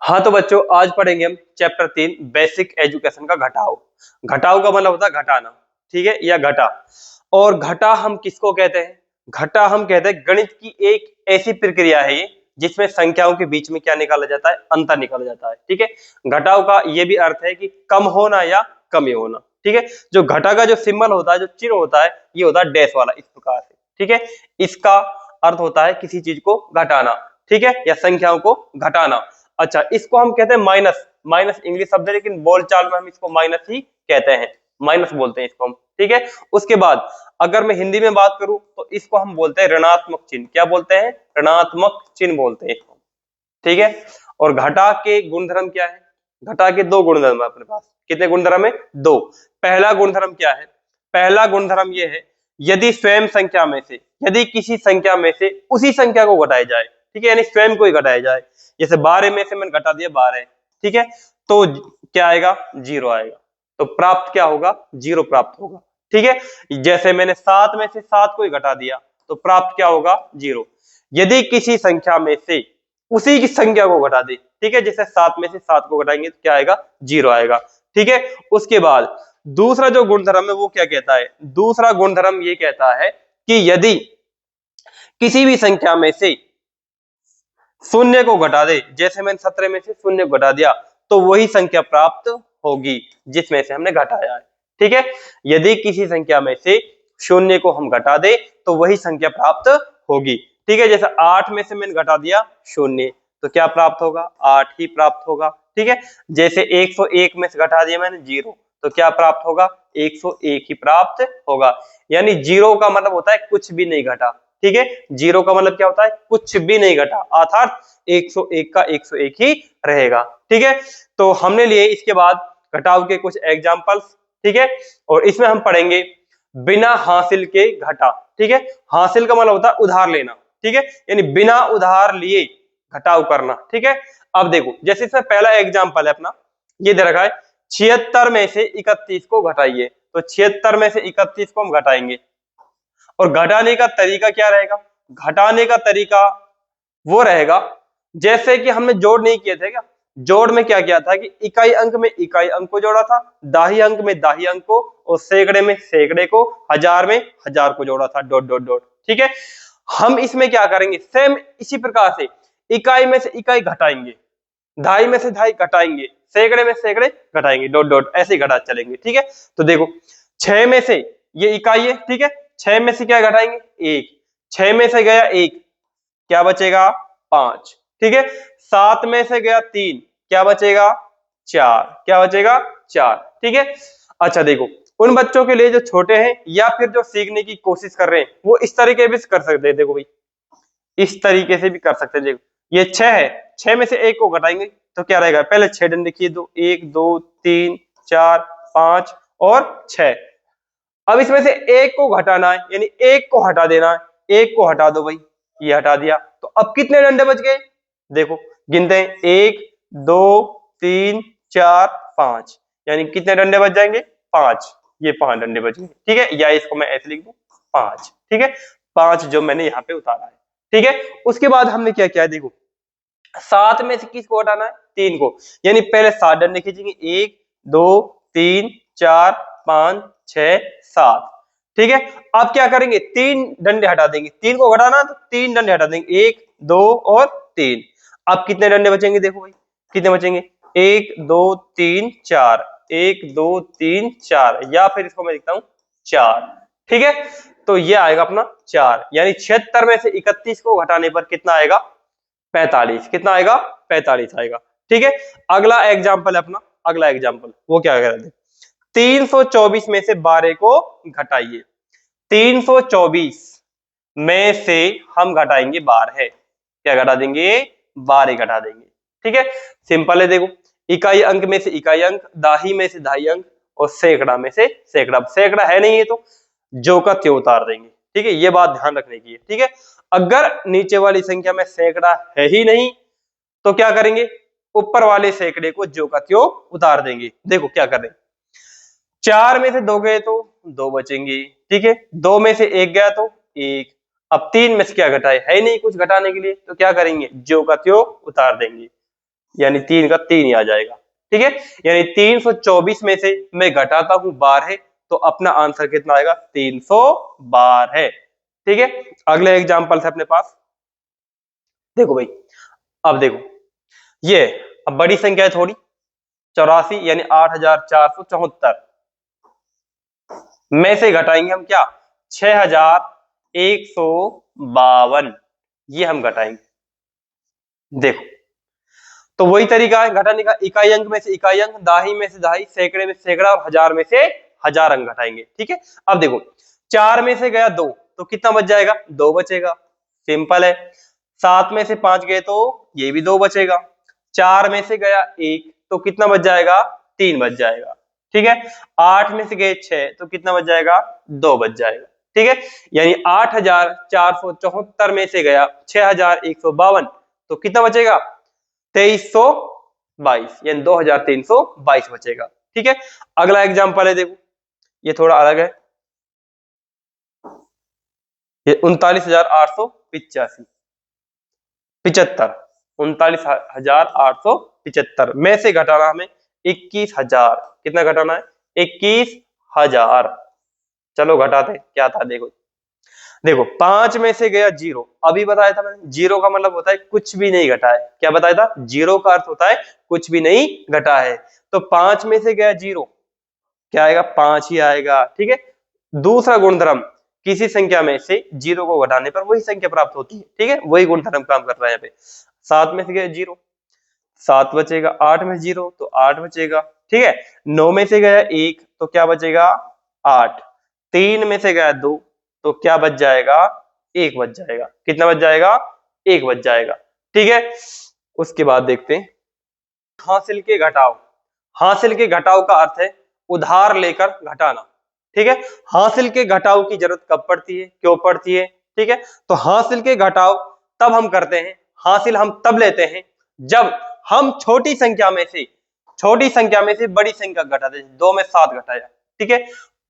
हाँ तो बच्चों आज पढ़ेंगे हम चैप्टर 3 बेसिक एजुकेशन का घटाव। घटाव का मतलब होता है घटाना, ठीक है, या घटा। और घटा हम किसको कहते हैं? घटा हम कहते हैं गणित की एक ऐसी प्रक्रिया है ये जिसमें संख्याओं के बीच में क्या निकाला जाता है? अंतर निकाला जाता है, ठीक है। घटाव का ये भी अर्थ है कि कम होना या कमी होना, ठीक है। जो घटा का जो सिंबल होता है, जो चिन्ह होता है, ये होता है डैश वाला, इस प्रकार से, ठीक है। इसका अर्थ होता है किसी चीज को घटाना, ठीक है, या संख्याओं को घटाना। अच्छा, इसको हम कहते हैं माइनस। माइनस इंग्लिश शब्द है लेकिन बोलचाल में हम इसको माइनस ही कहते हैं, माइनस बोलते हैं इसको हम, ठीक है। उसके बाद अगर मैं हिंदी में बात करूं तो इसको हम बोलते हैं ऋणात्मक चिन्ह। क्या बोलते हैं? ऋणात्मक चिन्ह बोलते हैं इसको, ठीक है। और घटा के गुणधर्म क्या है? घटा के दो गुणधर्म है अपने पास। कितने गुणधर्म है? दो। पहला गुणधर्म क्या है? पहला गुणधर्म ये है, यदि स्वयं संख्या में से, यदि किसी संख्या में से उसी संख्या को घटाया जाए, ठीक है, यानी स्वयं को ही घटाया जाए। जैसे 12 में से मैंने घटा दिया 12, ठीक है, तो क्या आएगा? 0 आएगा। तो प्राप्त क्या होगा? 0 प्राप्त होगा, ठीक है। जैसे मैंने 7 में से 7 को ही घटा दिया तो प्राप्त क्या होगा? 0। यदि किसी संख्या में से उसी की संख्या को घटा दे, ठीक है, जैसे 7 में से 7 को घटाएंगे तो क्या आएगा? 0 आएगा, ठीक है। उसके बाद दूसरा जो गुणधर्म है वो क्या कहता है? दूसरा गुणधर्म ये कहता है कि यदि किसी भी संख्या में से शून्य को घटा दे, जैसे मैंने 17 में से शून्य को घटा दिया, तो वही संख्या प्राप्त होगी जिसमें से हमने घटाया है, ठीक है। यदि किसी संख्या में से शून्य को हम घटा दे तो वही संख्या प्राप्त होगी, ठीक है। जैसे 8 में से मैंने घटा दिया शून्य तो क्या प्राप्त होगा? 8 ही प्राप्त होगा, ठीक है। जैसे 101 में से घटा दिया मैंने 0 तो क्या प्राप्त होगा? 101 ही प्राप्त होगा। यानी 0 का मतलब होता है कुछ भी नहीं घटा, ठीक है। 0 का मतलब क्या होता है? कुछ भी नहीं घटा, अर्थात 101 का 101 ही रहेगा, ठीक है। तो हमने लिए इसके बाद घटाव के कुछ एग्जांपल्स, ठीक है। और इसमें हम पढ़ेंगे बिना हासिल के घटा, ठीक है। हासिल का मतलब होता है उधार लेना, ठीक है, यानी बिना उधार लिए घटाव करना, ठीक है। अब देखो, जैसे इसमें पहला एग्जांपल है अपना, ये दे रखा है 76 में से 31 को घटाइए। तो 76 में से 31 को हम घटाएंगे। और घटाने का तरीका क्या रहेगा? घटाने का तरीका वो रहेगा जैसे कि हमने जोड़ नहीं किए थे क्या? जोड़ में क्या किया था कि इकाई अंक में इकाई अंक को जोड़ा था, दाही अंक में दाही अंक को, और सैकड़े में सैकड़े को, हजार में हजार को जोड़ा था, डॉट डॉट डॉट, ठीक है। हम इसमें क्या करेंगे? सेम इसी प्रकार से इकाई में से इकाई घटाएंगे, ढाई में से ढाई घटाएंगे, सैकड़े में सैकड़े घटाएंगे, डॉट डॉट ऐसे घटा चलेंगे, ठीक है। तो देखो 6 में से ये इकाई है, ठीक है, 6 में से क्या घटाएंगे? 1। 6 में से गया 1, क्या बचेगा? 5, ठीक है। 7 में से गया 3, क्या बचेगा? 4, क्या बचेगा? 4, ठीक है। अच्छा देखो, उन बच्चों के लिए जो छोटे हैं या फिर जो सीखने की कोशिश कर रहे हैं वो इस तरीके भी कर सकते हैं। देखो भाई, इस तरीके से भी कर सकते हैं। देखो ये 6 है, 6 में से 1 को घटाएंगे तो क्या रहेगा? पहले 6 डंडे किए, 2 1 2 3 4 5 और 6। अब इसमें से एक को घटाना है, यानी एक को हटा देना है। एक को हटा दो भाई, ये हटा दिया, तो अब कितने डंडे बच गए? देखो गिनते हैं, 1 2 3 4 5, यानी कितने डंडे बच जाएंगे? 5। ये 5 डंडे बच गए, ठीक है। या इसको मैं ऐसे लिख दूं 5, ठीक है। 5 जो मैंने यहाँ पे उतारा है, ठीक है। उसके बाद हमने क्या किया? देखो 7 में से किसको हटाना है? 3 को, यानी पहले 7 डंडे खींचेंगे, 1 2 3 4 5 6 7, ठीक है। अब क्या करेंगे? 3 डंडे हटा देंगे, 3 को घटाना तो 3 डंडे हटा देंगे, 1 2 और 3। अब कितने डंडे बचेंगे? देखो भाई कितने बचेंगे? 1 2 3 4, 1 2 3 4, या फिर इसको मैं लिखता हूं 4, ठीक है। तो ये आएगा अपना 4, यानी 76 में से 31 को घटाने पर कितना आएगा? 45। कितना आएगा? 45 आएगा, ठीक है। अगला एग्जाम्पल है अपना, अगला एग्जाम्पल वो क्या कह रहे थे? 324 में से 12 को घटाइए। 324 में से हम घटाएंगे 12, क्या घटा देंगे? 12 घटा देंगे, ठीक है। सिंपल है, देखो इकाई अंक में से इकाई अंक, दाही में से दाही अंक, और सैकड़ा में से सैकड़ा। सैकड़ा है नहीं है तो जो का त्यों उतार देंगे, ठीक है। ये बात ध्यान रखने की है, ठीक है। अगर नीचे वाली संख्या में सैकड़ा है ही नहीं तो क्या करेंगे? ऊपर वाले सैकड़े को जो का त्यों उतार देंगे। देखो क्या कर रहे हैं, 4 में से 2 गए तो 2 बचेंगे, ठीक है। 2 में से 1 गया तो 1। अब 3 में से क्या घटाए? है नहीं कुछ घटाने के लिए, तो क्या करेंगे? जो का त्यों उतार देंगे। यानी 3 का 3 ही आ जाएगा। ठीक है, यानी 324 में से मैं घटाता हूं 12, तो अपना आंसर कितना आएगा? 312। ठीक है, अगले एग्जाम्पल है अपने पास। देखो भाई, अब देखो ये, अब बड़ी संख्या है थोड़ी, 84 यानी 8474 में से घटाएंगे हम क्या? 6152, ये हम घटाएंगे। देखो, तो वही तरीका है घटाने का, इकाई अंक में से इकाई अंक, दाही में से दाही, सैकड़े में सैकड़ा और हजार में से हजार अंक घटाएंगे। ठीक है, अब देखो 4 में से गया 2, तो कितना बच जाएगा? 2 बचेगा, सिंपल है। 7 में से 5 गए तो ये भी 2 बचेगा। 4 में से गया 1, तो कितना बच जाएगा? 3 बच जाएगा। ठीक है, 8 में से गए 6, तो कितना बच जाएगा? 2 बच जाएगा। ठीक है, यानी 8474 में से गया 6152, तो कितना बचेगा? 2322, यानी 2322 बचेगा। ठीक है, अगला एग्जांपल है, देखो ये थोड़ा अलग है, ये 39,885 39,875 में से घटाना हमें 21,000। कितना घटाना है? 21,000। चलो घटाते क्या था, देखो देखो 5 में से गया 0, अभी बताया था मैंने, 0 का मतलब होता है कुछ भी नहीं घटा है। क्या बताया था? 0 का अर्थ होता है कुछ भी नहीं घटा है। तो 5 में से गया 0, क्या आएगा? 5 ही आएगा। ठीक है, दूसरा गुणधर्म, किसी संख्या में से 0 को घटाने पर वही संख्या प्राप्त होती है। ठीक है, वही गुणधर्म काम कर रहा है यहाँ पे। 7 में से गया 0, 7 बचेगा। 8 में 0, तो 8 बचेगा। ठीक है, 9 में से गया 1, तो क्या बचेगा? 8। 3 में से गया 2, तो क्या बच जाएगा? 1 बच जाएगा। कितना बच जाएगा? 1 बच जाएगा। ठीक है, उसके बाद देखते हैं हासिल के घटाव। हासिल के घटाव का अर्थ है उधार लेकर घटाना। ठीक है, हासिल के घटाव की जरूरत कब पड़ती है, क्यों पड़ती है? ठीक है, तो हासिल के घटाव तब हम करते हैं, हासिल हम तब लेते हैं जब हम छोटी संख्या में से बड़ी संख्या घटाते हैं। 2 में 7 घटाया, ठीक है,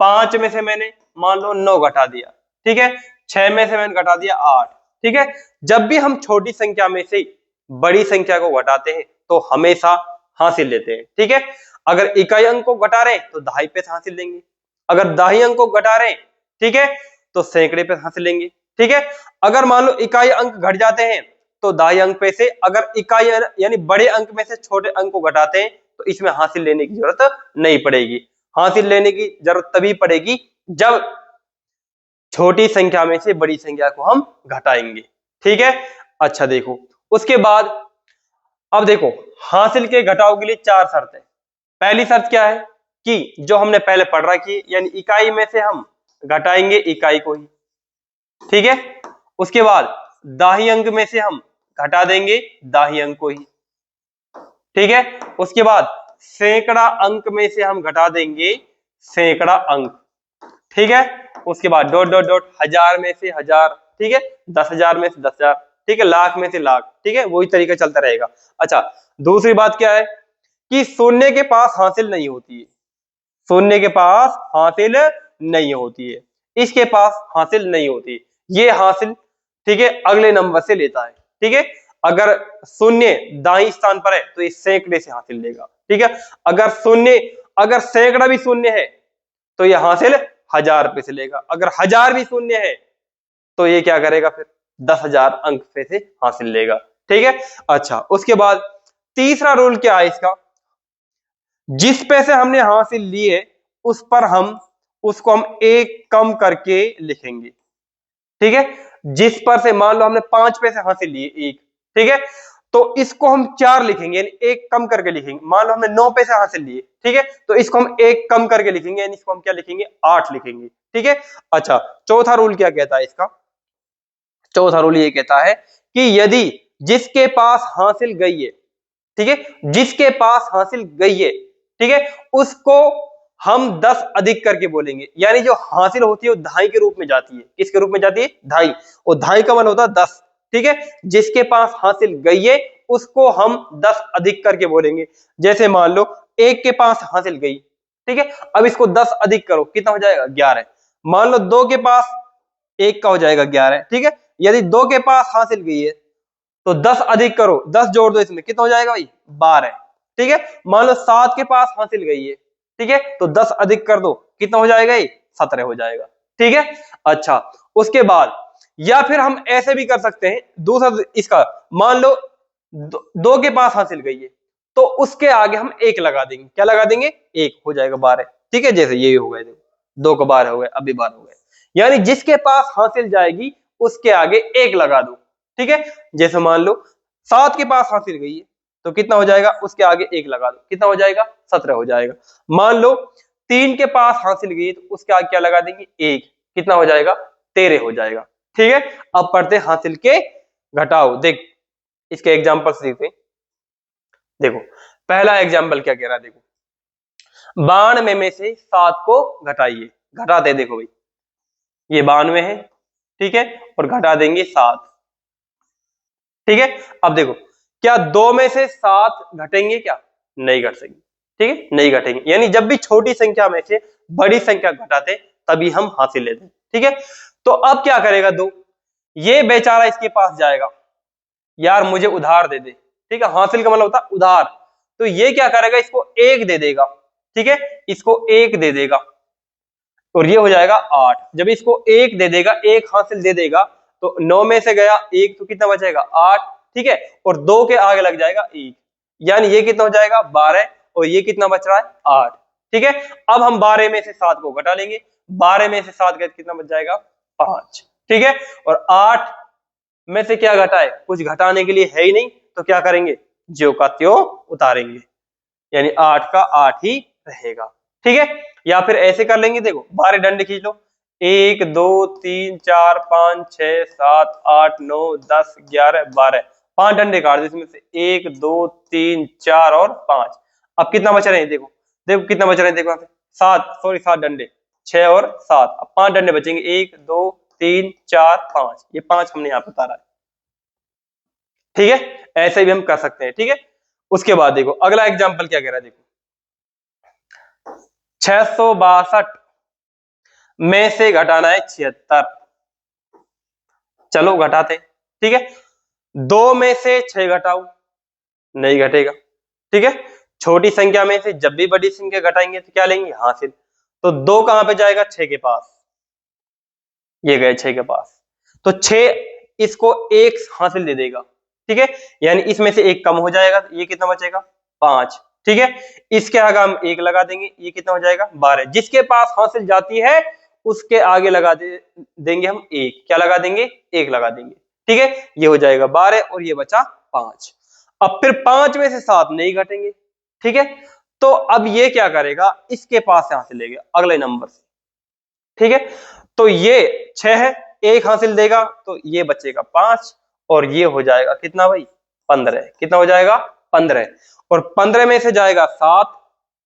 5 में से मैंने मान लो 9 घटा दिया, ठीक है, 6 में से मैंने घटा दिया 8। ठीक है, जब भी हम छोटी संख्या में से बड़ी संख्या को घटाते हैं तो हमेशा हासिल लेते हैं। ठीक है, अगर इकाई अंक को घटा रहे हैं तो दहाई पे हासिल लेंगे, अगर दाही अंक को घटा रहे हैं, ठीक है, तो सैकड़े पे हासिल लेंगे। ठीक है, अगर मान लो इकाई अंक घट जाते हैं तो दाही अंक पे से, अगर इकाई यानी बड़े अंक में से छोटे अंक को घटाते हैं तो इसमें हासिल लेने की जरूरत नहीं पड़ेगी। हासिल लेने की जरूरत तभी पड़ेगी जब छोटी संख्या में से बड़ी संख्या को हम घटाएंगे। ठीक है, अच्छा देखो उसके बाद, अब देखो हासिल के घटाव के लिए 4 शर्तें। पहली शर्त क्या है कि जो हमने पहले पढ़ रखी है, यानी इकाई में से हम घटाएंगे इकाई को ही। ठीक है, उसके बाद दाही अंक में से हम घटा देंगे दाही अंक को ही। ठीक है, उसके बाद सैकड़ा अंक में से हम घटा देंगे सैकड़ा अंक। ठीक है, उसके बाद डॉट डॉट डॉट, हजार में से हजार, ठीक है, 10,000 में से 10,000, ठीक है, लाख में से लाख। ठीक है, वही तरीका चलता रहेगा। अच्छा, दूसरी बात क्या है कि शून्य के पास हासिल नहीं होती है, शून्य के पास हासिल नहीं होती है, इसके पास हासिल नहीं होती, ये हासिल, ठीक है, अगले नंबर से लेता है। ठीक है, अगर शून्य दाई स्थान पर है तो ये सैकड़े से हासिल लेगा। ठीक है, अगर सैकड़ा भी शून्य है तो ये हासिल 1000 पे से लेगा, अगर 1000 भी शून्य है तो ये क्या करेगा? फिर 10,000 अंक पे से हासिल लेगा। ठीक है, अच्छा उसके बाद तीसरा रूल क्या है इसका, जिस पैसे हमने हासिल लिए उस पर हम उसको हम एक कम करके लिखेंगे। ठीक है, जिस पर से मान लो हमने 5 पैसे हासिल लिए एक, ठीक है, तो इसको हम 4 लिखेंगे, यानी एक कम करके लिखेंगे। मान लो हमने 9 पैसे हासिल लिए, ठीक है, तो इसको हम एक कम करके लिखेंगे, यानी इसको हम क्या लिखेंगे? 8 लिखेंगे। ठीक है, अच्छा चौथा रूल क्या कहता है इसका? चौथा रूल ये कहता है कि यदि जिसके पास हासिल गई है, ठीक है, जिसके पास हासिल गई है, ठीक है, उसको हम 10 अधिक करके बोलेंगे, यानी जो हासिल होती है वो दहाई के रूप में जाती है। किसके रूप में जाती है? दहाई, और दहाई का मान होता है 10। ठीक है, जिसके पास हासिल गई है उसको हम 10 अधिक करके बोलेंगे। जैसे मान लो एक के पास हासिल गई, ठीक है, अब इसको 10 अधिक करो, कितना हो जाएगा? 11। मान लो 2 के पास एक का हो जाएगा 11। ठीक है, यदि 2 के पास हासिल गई है तो 10 अधिक करो, 10 जोड़ दो इसमें, कितना हो जाएगा भाई 12। ठीक है, मान लो 7 के पास हासिल गई है, ठीक है, तो 10 अधिक कर दो, कितना हो जाएगा ये 17 हो जाएगा। ठीक है, अच्छा उसके बाद या फिर हम ऐसे भी कर सकते हैं दूसरा इसका, मान लो 2 के पास हासिल गई है तो उसके आगे हम 1 लगा देंगे, क्या लगा देंगे 1 हो जाएगा 12। ठीक है, जैसे ये हो गए, देखो 2 को 12 हो गए, अभी 12 हो गए, यानी जिसके पास हासिल जाएगी उसके आगे 1 लगा दो। ठीक है, जैसे मान लो 7 के पास हासिल गई है तो कितना हो जाएगा, उसके आगे 1 लगा दो, कितना हो जाएगा 17 हो जाएगा। मान लो 3 के पास हासिल गई है तो उसके आगे क्या लगा देंगे 1, कितना हो जाएगा 13 हो जाएगा। ठीक है, अब पढ़ते हासिल के घटाओ। देख इसके एग्जाम्पल देखते हैं। देखो पहला एग्जाम्पल क्या कह रहा है, देखो 92 में से 7 को घटाइए, घटाते देखो भाई, ये 92 है, ठीक है, और घटा देंगे 7। ठीक है, अब देखो क्या 2 में से 7 घटेंगे, क्या नहीं घट सकेंगे। ठीक है, नहीं घटेंगे, यानी जब भी छोटी संख्या में से बड़ी संख्या घटाते तभी हम हासिल लेते। ठीक है, तो अब क्या करेगा 2, ये बेचारा इसके पास जाएगा, यार मुझे उधार दे दे। ठीक है, हासिल का मतलब होता है उधार, तो ये क्या करेगा, इसको 1 दे देगा। ठीक है, इसको 1 दे देगा और ये हो जाएगा 8। जब इसको 1 दे देगा, 1 हासिल दे देगा, तो 9 में से गया 1 तो कितना बचेगा 8। ठीक है, और 2 के आगे लग जाएगा 1, यानी ये कितना हो जाएगा 12, और ये कितना बच रहा है 8। ठीक है, अब हम 12 में से 7 को घटा लेंगे, 12 में से 7 गए कितना बच जाएगा 5। ठीक है, और 8 में से क्या घटाए, कुछ घटाने के लिए है ही नहीं, तो क्या करेंगे ज्यों का त्यों उतारेंगे, यानी 8 का 8 ही रहेगा। ठीक है, या फिर ऐसे कर लेंगे, देखो 12 डंडे खींच लो, 1 2 3 4 5 6 7 8 9 10 11 12, 5 डंडे काट दो इसमें से, 1 2 3 4 और 5। अब कितना बच रहे हैं, देखो देखो कितना बच रहे हैं, देखो यहाँ पे 7 डंडे, 6 और 7, अब 5 डंडे बचेंगे, 1 2 3 4 5, ये 5 हमने यहाँ पे उतारा है। ठीक है, ऐसे भी हम कर सकते हैं। ठीक है, उसके बाद देखो अगला एग्जाम्पल क्या कह रहा है, देखो 662 में से घटाना है 76। चलो घटाते। ठीक है, 2 में से 6 घटाओ, नहीं घटेगा। ठीक है, छोटी संख्या में से जब भी बड़ी संख्या घटाएंगे तो क्या लेंगे हासिल, तो 2 कहां पे जाएगा 6 के पास, ये गए 6 के पास, तो 6 इसको 1 हासिल दे देगा। ठीक है, यानी इसमें से 1 कम हो जाएगा, तो ये कितना बचेगा 5। ठीक है, इसके आगे हम 1 लगा देंगे, ये कितना हो जाएगा 12। जिसके पास हासिल जाती है उसके आगे लगा देंगे हम 1, क्या लगा देंगे 1 लगा देंगे। ठीक है, ये हो जाएगा 12 और ये बचा 5। अब फिर 5 में से 7 नहीं घटेंगे। ठीक है, तो अब ये क्या करेगा, इसके पास से हासिल लेगा अगले नंबर से। ठीक है, तो ये 6 है, 1 हासिल देगा तो ये बचेगा 5, और ये हो जाएगा कितना भाई 15, कितना हो जाएगा 15, और 15 में से जाएगा 7।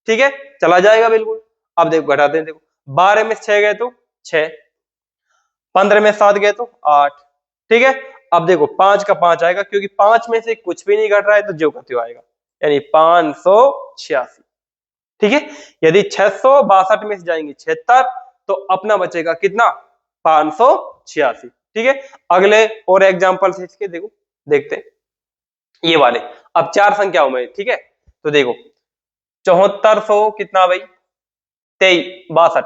ठीक है, चला जाएगा बिल्कुल। अब देखो घटाते हैं, देखो 12 में से 6 गए तो 6, 15 में 7 गए तो 8। ठीक है, अब देखो 5 का 5 आएगा, क्योंकि 5 में से कुछ भी नहीं घट रहा है तो जो का त्यों आएगा, यानी 586। ठीक है, यदि 662 में से जाएंगे 76 तो अपना बचेगा कितना 586। ठीक है, अगले और एग्जांपल से इसके देखो देखते हैं ये वाले, अब 4 संख्याओं में। ठीक है, तो देखो 7400 कितना भाई 62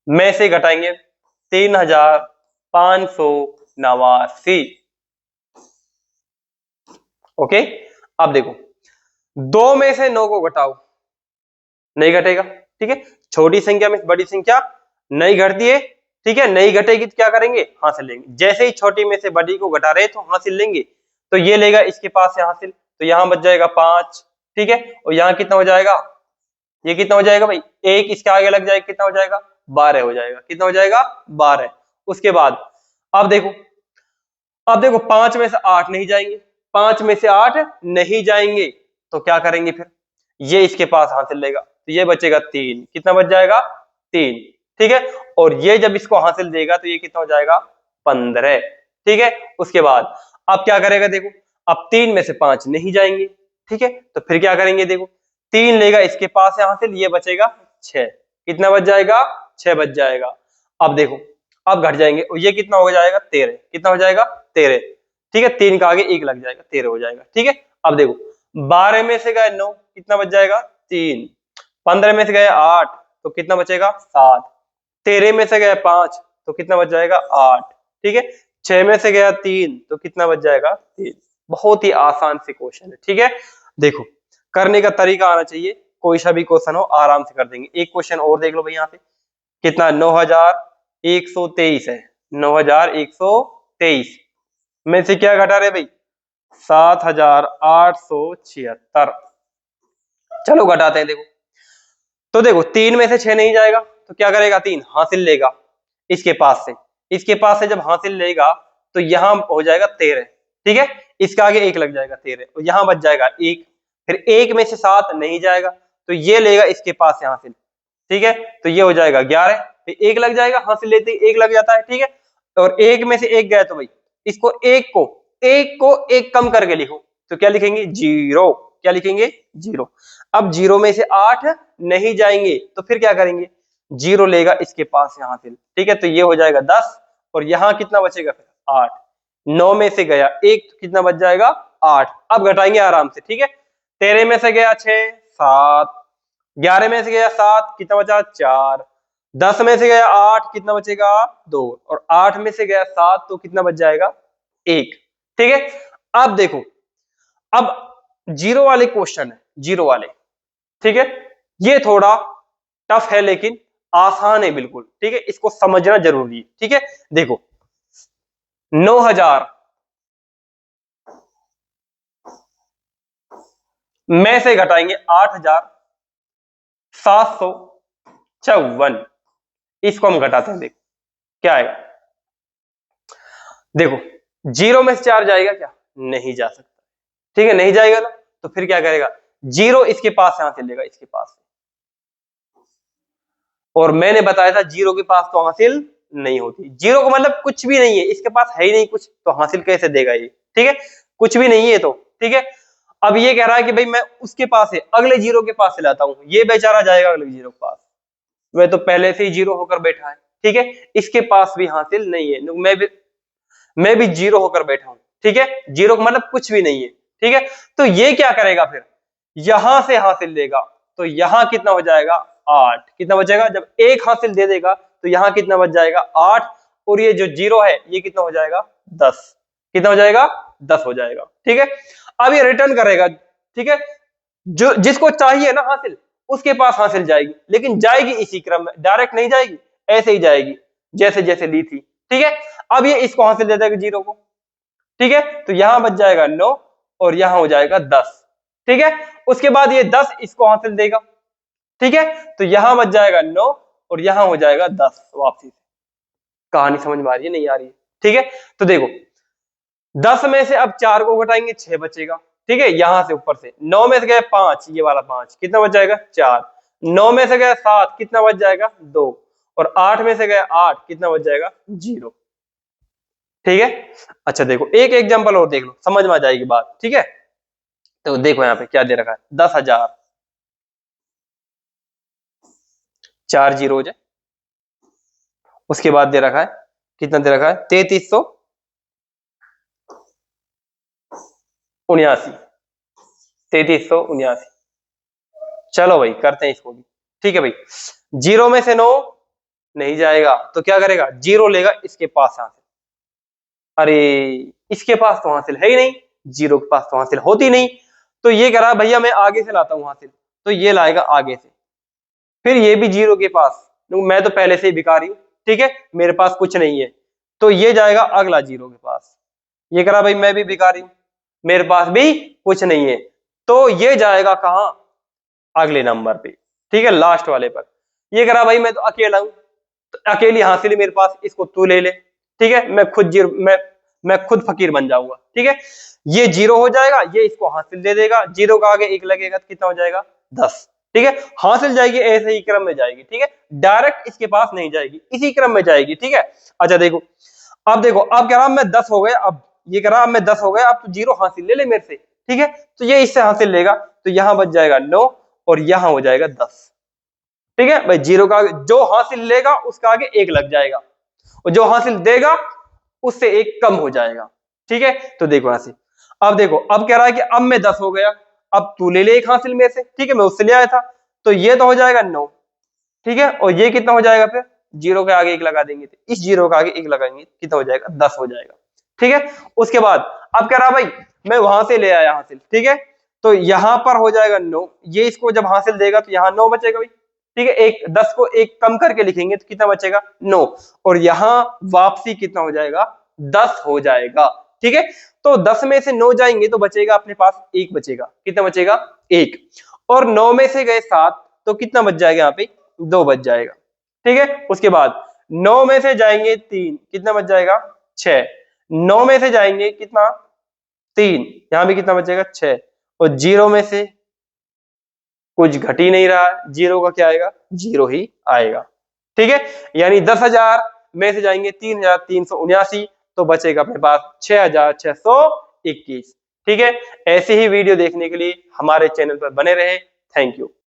में से घटाएंगे 3589। ओके, अब देखो 2 में से 9 को घटाओ, नहीं घटेगा। ठीक है, छोटी संख्या में बड़ी संख्या नहीं घटती है। ठीक है, नहीं घटेगी तो क्या करेंगे हासिल लेंगे, जैसे ही छोटी में से बड़ी को घटा रहे तो हासिल लेंगे, तो ये लेगा इसके पास से हासिल, तो यहां बच जाएगा 5। ठीक है, और यहां कितना हो जाएगा, ये कितना हो जाएगा भाई 1 इसके आगे लग जाएगा, कितना हो जाएगा 12 हो जाएगा, कितना हो जाएगा 12। उसके बाद अब देखो, अब देखो 5 में से 8 नहीं जाएंगे, 5 में से 8 नहीं जाएंगे तो क्या करेंगे फिर, ये इसके पास हासिल लेगा, तो ये बचेगा 3, कितना बच जाएगा 3। ठीक है, और ये जब इसको हासिल देगा तो ये कितना हो जाएगा 15। ठीक है, उसके बाद अब क्या करेगा, देखो अब 3 में से 5 नहीं जाएंगे। ठीक है, तो फिर क्या करेंगे, देखो 3 लेगा इसके पास है हासिल, ये बचेगा 6, कितना बच जाएगा 6 बच जाएगा। अब देखो अब घट जाएंगे और ये कितना हो जाएगा 13, कितना हो जाएगा 13। ठीक है, 3 का आगे 1 लग जाएगा, 13 हो जाएगा। ठीक है, अब देखो 12 में से गए 9, कितना बच जाएगा 3। 15 में से गए 8, तो कितना बचेगा 7। 13 में से गया 5, तो कितना बच जाएगा 8। ठीक है, 6 में से गया 3, तो कितना बच जाएगा 3। बहुत ही आसान से क्वेश्चन है। ठीक है, देखो करने का तरीका आना चाहिए, कोई सा भी क्वेश्चन हो आराम से कर देंगे। एक क्वेश्चन और देख लो भाई, यहाँ पे कितना 9123 है। 9123 में से क्या घटा रहे भाई 7876। चलो घटाते हैं। देखो तो देखो 3 में से 6 नहीं जाएगा, तो क्या करेगा 3 हासिल लेगा इसके पास से। इसके पास से जब हासिल लेगा तो यहां हो जाएगा 13। ठीक है, इसका आगे 1 लग जाएगा 13, और यहां बच जाएगा 1। फिर 1 में से 7 नहीं जाएगा, तो ये लेगा इसके पास से हासिल। ठीक है, तो ये हो जाएगा 11। फिर 1 लग जाएगा, हासिल लेते ही 1 लग जाता है। ठीक है, और 1 में से 1 गया, तो भाई इसको 1 कम करके लिखो, तो क्या लिखेंगे 0। क्या लिखेंगे 0। अब 0 में से 8 नहीं जाएंगे, तो फिर क्या करेंगे 0 लेगा इसके पास यहाँ से। ठीक है, तो ये हो जाएगा 10, और यहाँ कितना बचेगा फिर 8। 9 में से गया 1, तो कितना बच जाएगा 8। अब घटाएंगे आराम से। ठीक है, 13 में से गया 6, 7। 11 में से गया 7, कितना बचा 4। 10 में से गया 8, कितना बचेगा 2। और 8 में से गया 7, तो कितना बच जाएगा 1। ठीक है, अब देखो, अब जीरो वाले क्वेश्चन है, जीरो वाले। ठीक है, ये थोड़ा टफ है लेकिन आसान है बिल्कुल। ठीक है, इसको समझना जरूरी है। ठीक है, देखो 9000 में से घटाएंगे 8754। इसको हम घटाते हैं, देखो क्या आएगा। देखो 0 में से 4 जाएगा क्या, नहीं जा सकता। ठीक है, नहीं जाएगा ना, तो फिर क्या करेगा 0 इसके पास यहां से लेगा, इसके पास से। और मैंने बताया था 0 के पास तो हासिल नहीं होती। 0 का मतलब कुछ भी नहीं है, इसके पास है ही नहीं कुछ, तो हासिल कैसे देगा ये। ठीक है, कुछ भी नहीं है तो। ठीक है, अब ये कह रहा है कि भाई मैं उसके पास है अगले 0 के पास से लाता हूं, ये बेचारा जाएगा अगले 0 के पास, वह तो पहले से ही 0 होकर बैठा है। ठीक है, इसके पास भी हासिल नहीं है, मैं भी 0 होकर बैठा हूं। ठीक है, 0 का मतलब कुछ भी नहीं है। ठीक है, तो ये क्या करेगा फिर यहां से हासिल लेगा, तो यहां कितना हो जाएगा 8। कितना बचेगा, जब 1 हासिल दे देगा तो यहां कितना बच जाएगा 8, और ये जो 0 है ये कितना हो जाएगा 10। कितना हो जाएगा 10 हो जाएगा। ठीक है, अब ये रिटर्न करेगा। ठीक है, जो जिसको चाहिए ना हासिल, उसके पास हासिल जाएगी, लेकिन जाएगी इसी क्रम में, डायरेक्ट नहीं जाएगी, ऐसे ही जाएगी जैसे जैसे ली थी। ठीक है, अब ये इसको हासिल दे देगा 0 को। ठीक है, तो यहां बच जाएगा 9, और यहां हो जाएगा 10। ठीक है, उसके बाद ये 10 इसको हासिल देगा। ठीक है, तो यहां बच जाएगा 9, और यहां हो जाएगा 10 वापसी से। कहानी समझ में आ रही है नहीं आ रही है। ठीक है, तो देखो 10 में से अब 4 को घटाएंगे 6 बचेगा। ठीक है, यहां से ऊपर से 9 में से गया 5, ये वाला 5, कितना बच जाएगा 4। 9 में से गया 7, कितना बच जाएगा 2। और 8 में से गया 8, कितना बच जाएगा 0। ठीक है, अच्छा देखो एक एग्जांपल और देख लो, समझ में आ जाएगी बात। ठीक है, तो देखो यहाँ पे क्या दे रखा है 10,000, 4 जीरो हो जाए। उसके बाद दे रखा है कितना दे रखा है 3379। 3379। चलो भाई करते हैं इसको भी। ठीक है भाई, 0 में से 9 नहीं जाएगा, तो क्या करेगा 0 लेगा इसके पास हासिल। अरे इसके पास तो हासिल है ही नहीं, 0 के पास तो हासिल होती नहीं, तो ये कह रहा भैया मैं आगे से लाता हूं हासिल, तो ये लाएगा आगे से। फिर ये भी 0 के पास, मैं तो पहले से ही भिखारी हूं। ठीक है, मेरे पास कुछ नहीं है, तो ये जाएगा अगला 0 के पास। ये कह रहा भाई मैं भी भिखारी हूं, मेरे पास भी कुछ नहीं है, तो ये जाएगा कहां अगले नंबर पे। ठीक है, लास्ट वाले पर। ये कह रहा भाई मैं तो अकेला हूं, तो अकेली हासिल मेरे पास, इसको तू ले ले। ठीक है, मैं खुद मैं खुद फकीर बन जाऊंगा। ठीक है, ये 0 हो जाएगा, ये इसको हासिल दे देगा, 0 का आगे 1 लगेगा तो कितना हो जाएगा 10। ठीक है, हासिल जाएगी ऐसे ही क्रम में जाएगी। ठीक है, डायरेक्ट इसके पास नहीं जाएगी, इसी क्रम में जाएगी। ठीक है, अच्छा देखो अब देखो, अब कह रहा मैं 10 हो गया, अब ये कह रहा अब मैं 10 हो गया, अब तो 0 हासिल ले ले मेरे से। ठीक है, तो ये इससे हासिल लेगा, तो यहां बच जाएगा 9, और यहां हो जाएगा 10। ठीक है भाई, 0 का जो हासिल लेगा उसका आगे 1 लग जाएगा, और जो हासिल देगा उससे 1 कम हो जाएगा। ठीक है, तो देखो यहां से, अब देखो, अब कह रहा है कि अब मैं 10 हो गया, अब तू ले ले एक हासिल में से, ठीक है, मैं उससे ले आया था, तो ये तो हो जाएगा 9, ठीक है, और ये कितना हो जाएगा, फिर जीरो के आगे एक लगा देंगे, तो इस जीरो के आगे एक लगाएंगे कितना हो जाएगा, 10 हो जाएगा, ठीक है। उसके बाद अब कह रहा भाई मैं वहां से ले आया हासिल, ठीक है, तो यहां पर हो जाएगा 9, ये इसको जब हासिल देगा तो यहाँ 9 बचेगा भाई, ठीक है, एक 10 को एक कम करके लिखेंगे तो कितना बचेगा, 9, और यहाँ वापसी कितना हो जाएगा, 10 हो जाएगा, ठीक है। तो 10 में से 9 जाएंगे तो बचेगा अपने पास एक, बचेगा कितना, बचेगा 1, और 9 में से गए 7 तो कितना बच जाएगा, यहाँ पे 2 बच जाएगा, ठीक है। उसके बाद 9 में से जाएंगे 3 कितना बच जाएगा, 6, 9 में से जाएंगे कितना, 3, यहां भी कितना बचेगा 6, और 0 में से कुछ घट ही नहीं रहा, जीरो का क्या आएगा, 0 ही आएगा, ठीक है। यानी 10,000 में से जाएंगे 3,379, तो बचेगा अपने पास 6,621, ठीक है। ऐसे ही वीडियो देखने के लिए हमारे चैनल पर बने रहे। Thank you.